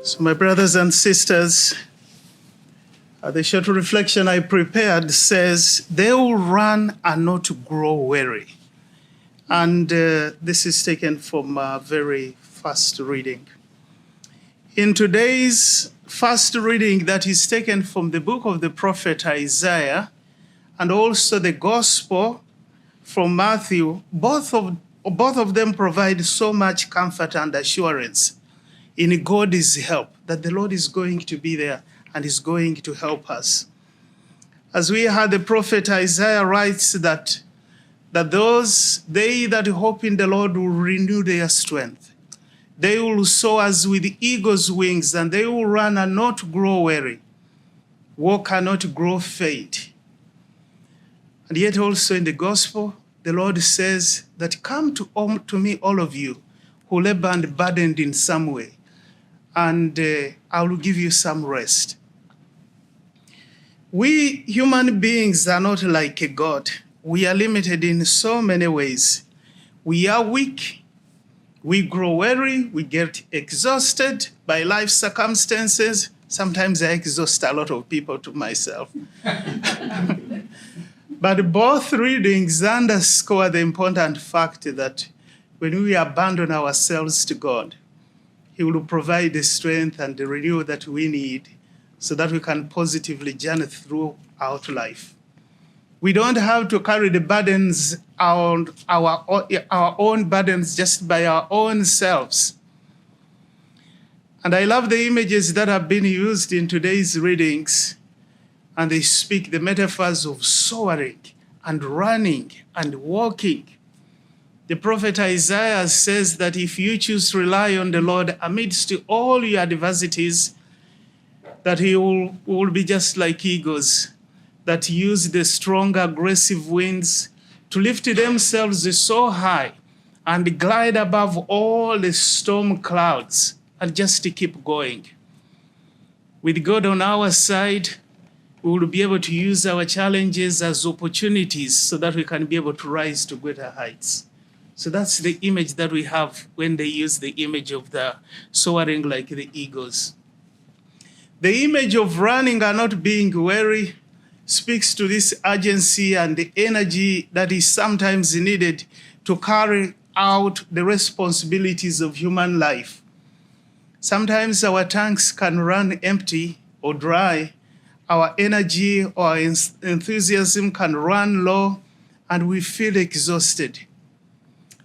So my brothers and sisters, the short reflection I prepared says, they will run and not grow weary. And this is taken from a very fast reading. In today's first reading that is taken from the book of the prophet Isaiah and also the gospel from Matthew, both of them provide so much comfort and assurance in God's help, that the Lord is going to be there and is going to help us. As we heard, the prophet Isaiah writes that they that hope in the Lord will renew their strength. They will soar as with eagle's wings, and they will run and not grow weary, walk and not grow faint. And yet also in the gospel, the Lord says that come to me, all of you who labor and burdened in some way, and I will give you some rest. We human beings are not like a God. We are limited in so many ways. We are weak. We grow weary. We get exhausted by life circumstances. Sometimes I exhaust a lot of people to myself. But both readings underscore the important fact that when we abandon ourselves to God, He will provide the strength and the renewal that we need so that we can positively journey throughout life. We don't have to carry the burdens, our own burdens just by our own selves. And I love the images that have been used in today's readings, and they speak the metaphors of soaring and running and walking. The prophet Isaiah says that if you choose to rely on the Lord amidst all your adversities, that He will be just like eagles that use the strong, aggressive winds to lift themselves so high and glide above all the storm clouds and just to keep going. With God on our side, we will be able to use our challenges as opportunities so that we can be able to rise to greater heights. So that's the image that we have when they use the image of the soaring like the eagles. The image of running and not being weary speaks to this urgency and the energy that is sometimes needed to carry out the responsibilities of human life. Sometimes our tanks can run empty or dry. Our energy or enthusiasm can run low and we feel exhausted.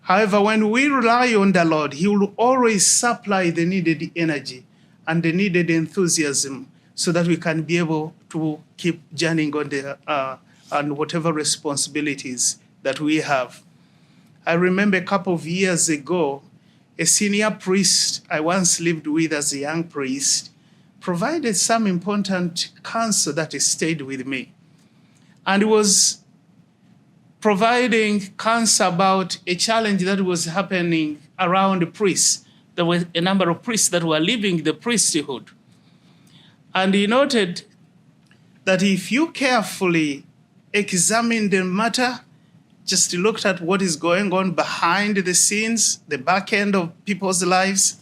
However, when we rely on the Lord, He will always supply the needed energy and the needed enthusiasm so that we can be able to keep journeying on whatever responsibilities that we have. I remember a couple of years ago, a senior priest I once lived with as a young priest provided some important counsel that stayed with me. And it was providing counsel about a challenge that was happening around the priests. There were a number of priests that were leaving the priesthood. And he noted that if you carefully examine the matter, just looked at what is going on behind the scenes, the back end of people's lives,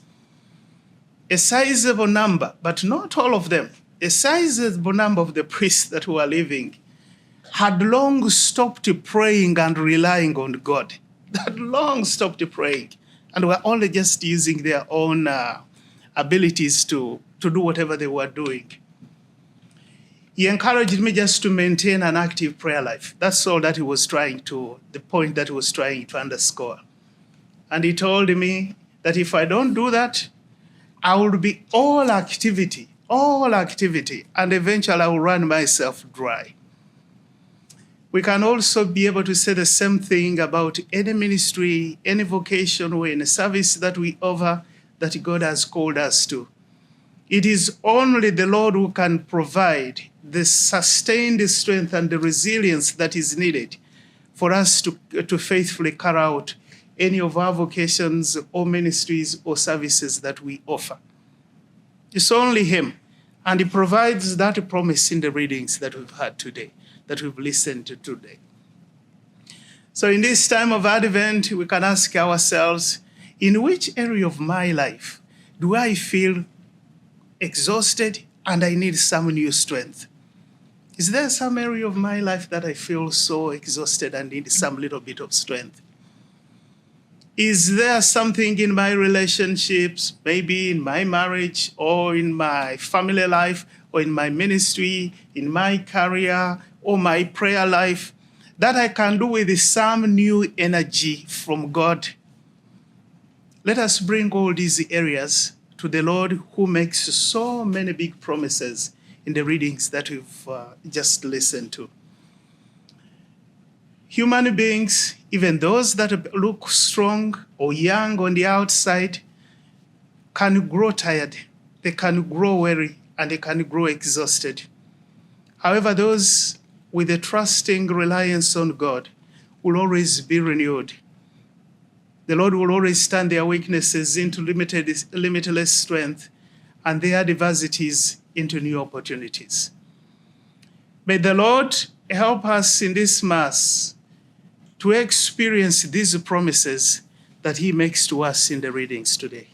a sizable number, but not all of them, a sizable number of the priests that were leaving had long stopped praying and relying on God. They had long stopped praying and were only just using their own abilities to do whatever they were doing. He encouraged me just to maintain an active prayer life. That's all that the point that he was trying to underscore. And he told me that if I don't do that, I will be all activity, and eventually I will run myself dry. We can also be able to say the same thing about any ministry, any vocation, or any service that we offer that God has called us to. It is only the Lord who can provide the sustained strength and the resilience that is needed for us to faithfully carry out any of our vocations or ministries or services that we offer. It's only Him, and He provides that promise in the readings that we've had today, that we've listened to today. So in this time of Advent, we can ask ourselves, in which area of my life do I feel exhausted, and I need some new strength. Is there some area of my life that I feel so exhausted and need some little bit of strength? Is there something in my relationships, maybe in my marriage or in my family life or in my ministry, in my career or my prayer life that I can do with some new energy from God? Let us bring all these areas to the Lord, who makes so many big promises in the readings that we've just listened to. Human beings, even those that look strong or young on the outside, can grow tired, they can grow weary, and they can grow exhausted. However, those with a trusting reliance on God will always be renewed. The Lord will always turn their weaknesses into limitless strength and their adversities into new opportunities. May the Lord help us in this Mass to experience these promises that he makes to us in the readings today.